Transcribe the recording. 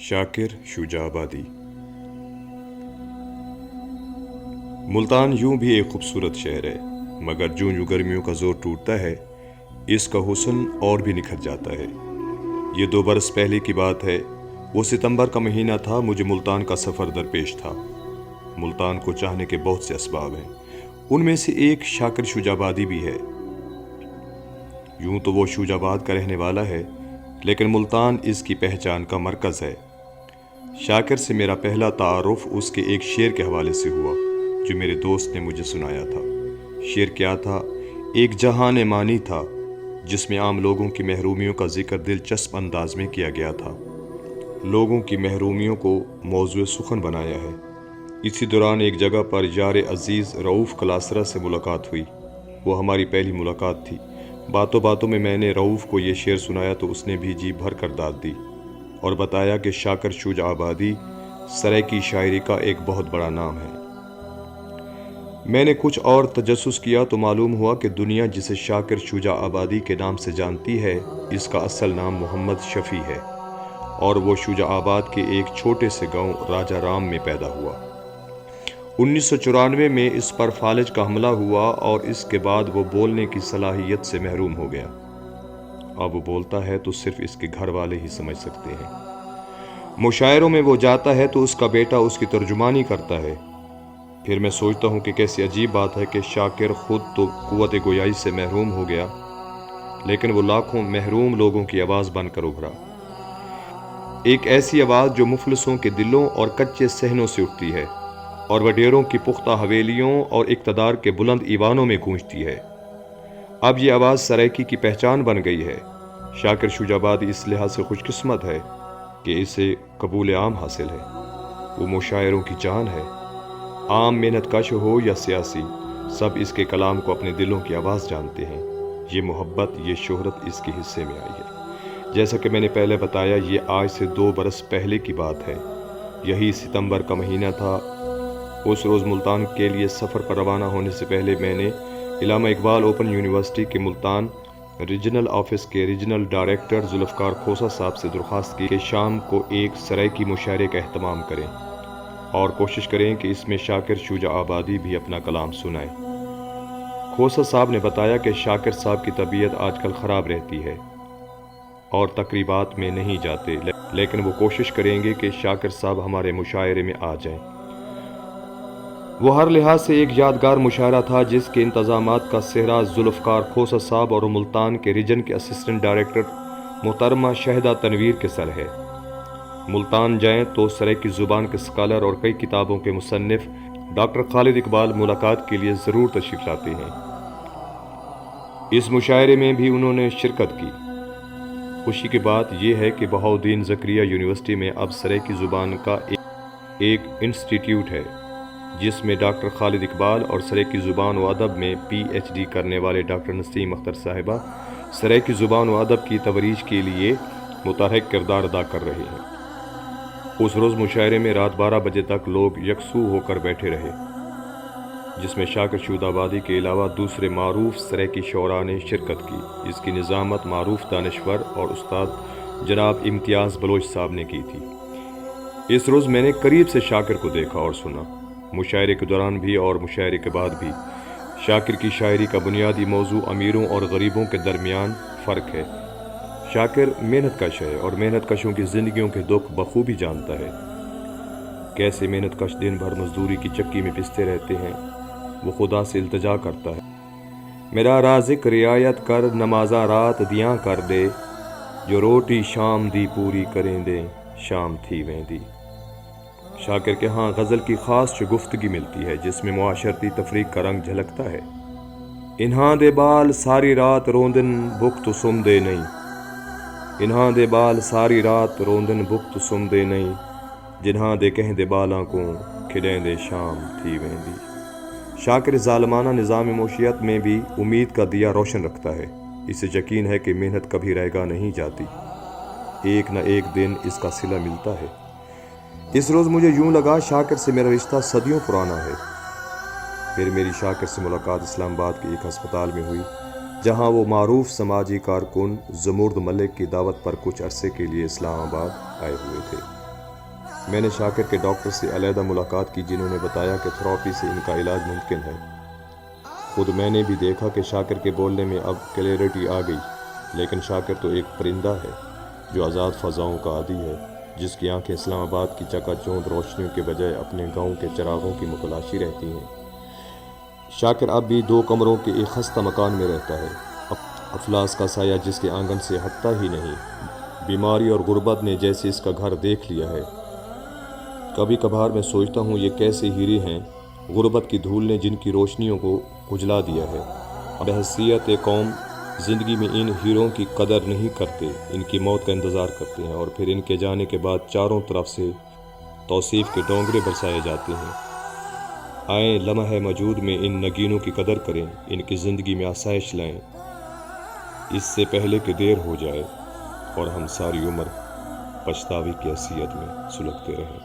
शाकिर शुजाबादी। मुल्तान यूं भी एक खूबसूरत शहर है, मगर जूं जूं गर्मियों का जोर टूटता है, इसका हुस्न और भी निखर जाता है। ये 2 बरस पहले की बात है। वो सितंबर का महीना था। मुझे मुल्तान का सफ़र दरपेश था। मुल्तान को चाहने के बहुत से असबाब हैं, उनमें से एक शाकिर शुजाबादी भी है। यूं तो वो शुजाबाद का रहने वाला है, लेकिन मुल्तान इसकी पहचान का मरकज़ है। शाकिर से मेरा पहला तारुफ उसके एक शेर के हवाले से हुआ, जो मेरे दोस्त ने मुझे सुनाया था। शेर क्या था? एक जहान मानी था, जिसमें आम लोगों की महरूमियों का जिक्र दिलचस्प अंदाज में किया गया था। लोगों की महरूमियों को मौज़ूए सुखन बनाया है। इसी दौरान एक जगह पर यार अजीज़ रऊफ़ कलासरा से मुलाकात हुई। वो हमारी पहली मुलाकात थी। बातों बातों में मैंने रऊफ़ को ये शेर सुनाया तो उसने भी जी भर कर दाद दी और बताया कि शाकिर शुजाबादी सराइकी शायरी का एक बहुत बड़ा नाम है। मैंने कुछ और तजस्सुस किया तो मालूम हुआ कि दुनिया जिसे शाकिर शुजाबादी के नाम से जानती है, इसका असल नाम मोहम्मद शफ़ी है और वो शुजाबाद के एक छोटे से गांव राजा राम में पैदा हुआ। 1994 में इस पर फालिज का हमला हुआ और इसके बाद वो बोलने की सलाहियत से महरूम हो गया। अब वो बोलता है तो सिर्फ इसके घर वाले ही समझ सकते हैं। मुशायरों में वो जाता है तो उसका बेटा उसकी तर्जुमानी करता है। फिर मैं सोचता हूँ कि कैसी अजीब बात है कि शाकिर खुद तो कुव्वत गोयाई से महरूम हो गया, लेकिन वो लाखों महरूम लोगों की आवाज़ बनकर उभरा। एक ऐसी आवाज़ जो मुफलिसों के दिलों और कच्चे सहनों से उठती है और वडेरों की पुख्ता हवेलियों और इक़्तिदार के बुलंद ईवानों में गूंजती है। अब ये आवाज़ सराइकी की पहचान बन गई है। शाकिर शुजाबादी इस लिहाज से खुशकिस्मत है कि इसे कबूल आम हासिल है। वो मुशायरों की जान है। आम मेहनत कश हो या सियासी, सब इसके कलाम को अपने दिलों की आवाज़ जानते हैं। ये मोहब्बत, ये शोहरत इसके हिस्से में आई है। जैसा कि मैंने पहले बताया, ये आज से 2 बरस पहले की बात है। यही सितंबर का महीना था। उस रोज़ मुल्तान के लिए सफ़र पर रवाना होने से पहले मैंने इलामा इकबाल ओपन यूनिवर्सिटी के मुल्तान रीजनल ऑफिस के रीजनल डायरेक्टर जुल्फ़कार खोसा साहब से दरख्वास्त की कि शाम को एक सराइकी मुशायरे का एहतमाम करें और कोशिश करें कि इसमें शाकिर शुजाबादी भी अपना कलाम सुनाए। खोसा साहब ने बताया कि शाकिर साहब की तबीयत आजकल ख़राब रहती है और तकरीबात में नहीं जाते, लेकिन वो कोशिश करेंगे कि शाकिर साहब हमारे मुशायरे में आ जाएं। वो हर लिहाज से एक यादगार मुशायरा था, जिसके इंतज़ामात का सेहरा जुल्फ़कार खोसा साहब और मुल्तान के रीजन के असिस्टेंट डायरेक्टर मोहतरमा शहदा तनवीर के सर है। मुल्तान जाएं तो सराइकी ज़ुबान के स्कॉलर और कई किताबों के मुसन्निफ़ डॉक्टर खालिद इकबाल मुलाकात के लिए ज़रूर तशरीफ़ लाते हैं। इस मुशायरे में भी उन्होंने शिरकत की। खुशी की बात यह है कि बहाउद्दीन ज़करिया यूनिवर्सिटी में अब सराइकी ज़ुबान का एक इंस्टीट्यूट है, जिसमें डॉक्टर खालिद इकबाल और सराइकी ज़ुबान व अदब में PhD करने वाले डॉक्टर नसीम अख्तर साहिबा सराइकी ज़ुबान व अदब की तवरीज के लिए मुतहर्रिक किरदार अदा कर रहे हैं। उस रोज़ मुशायरे में रात 12 बजे तक लोग यकसू होकर बैठे रहे, जिसमें शाकिर शुजाबादी के अलावा दूसरे मारूफ सराइकी शोरा ने शिरकत की। इसकी निज़ामत मारूफ दानिश्वर और उस्ताद जनाब इम्तियाज़ बलोच साहब ने की थी। इस रोज़ मैंने करीब से शाकिर को देखा और सुना। मुशायरे के दौरान भी और मुशायरे के बाद भी शाकिर की शायरी का बुनियादी मौजू अमीरों और गरीबों के दरमियान फ़र्क है। शाकिर मेहनत कश है और मेहनत कशों की ज़िंदगियों के दुख बखूबी जानता है। कैसे मेहनत कश दिन भर मजदूरी की चक्की में पिसते रहते हैं। वो खुदा से इल्तजा करता है, मेरा राज़िक रियायत कर, नमाजा रात दियाँ कर दे, जो रोटी शाम दी पूरी करें दे, शाम थी वेंदी। शाकिर के हाँ गज़ल की ख़ास गुफ्तगी मिलती है, जिसमें मुआशरती तफरीक का रंग झलकता है। इन्हां दे बाल सारी रात रोंदन भुख तो सुम दे नहीं, इन्हां दे बाल सारी रात रोंदन भुख तो सुम दे नहीं, जिन्हां दे कह दे बालां को खिलें दे शाम थी वेंदी। शाकिर ज़ालिमाना निज़ाम मोशियत में भी उम्मीद का दिया रोशन रखता है। इसे यकीन है कि मेहनत कभी रहेगा नहीं जाती, एक न एक दिन इसका सिला मिलता है। इस रोज़ मुझे यूं लगा शाकिर से मेरा रिश्ता सदियों पुराना है। پھر میری شاکر سے ملاقات اسلام آباد کے ایک ہسپتال میں ہوئی، جہاں وہ معروف سماجی کارکن زمرد ملک کی دعوت پر کچھ عرصے کے لیے اسلام آباد آئے ہوئے تھے۔ میں نے شاکر کے ڈاکٹر سے علیحدہ ملاقات کی، جنہوں نے بتایا کہ تھراپی سے ان کا علاج ممکن ہے۔ خود میں نے بھی دیکھا کہ شاکر کے بولنے میں اب کلیئرٹی آ گئی، لیکن شاکر تو ایک پرندہ ہے جو آزاد فضاؤں کا عادی ہے، جس کی آنکھیں اسلام آباد کی چکا چوندھ روشنیوں کے بجائے اپنے گاؤں کے چراغوں کی متلاشی رہتی ہیں۔ شاکر اب بھی 2 کمروں کے ایک خستہ مکان میں رہتا ہے، افلاس کا سایہ جس کے آنگن سے ہٹتا ہی نہیں۔ بیماری اور غربت نے جیسے اس کا گھر دیکھ لیا ہے۔ کبھی کبھار میں سوچتا ہوں یہ کیسے ہیرے ہیں، غربت کی دھول نے جن کی روشنیوں کو کھجلا دیا ہے۔ بحیثیت قوم زندگی میں ان ہیروں کی قدر نہیں کرتے، ان کی موت کا انتظار کرتے ہیں، اور پھر ان کے جانے کے بعد چاروں طرف سے توصیف کے ڈونگرے برسائے جاتے ہیں۔ آئیں لمحہ موجود میں ان نگینوں کی قدر کریں، ان کی زندگی میں آسائش لائیں، اس سے پہلے کہ دیر ہو جائے اور ہم ساری عمر پچھتاوے کی حیثیت میں سلگتے رہیں۔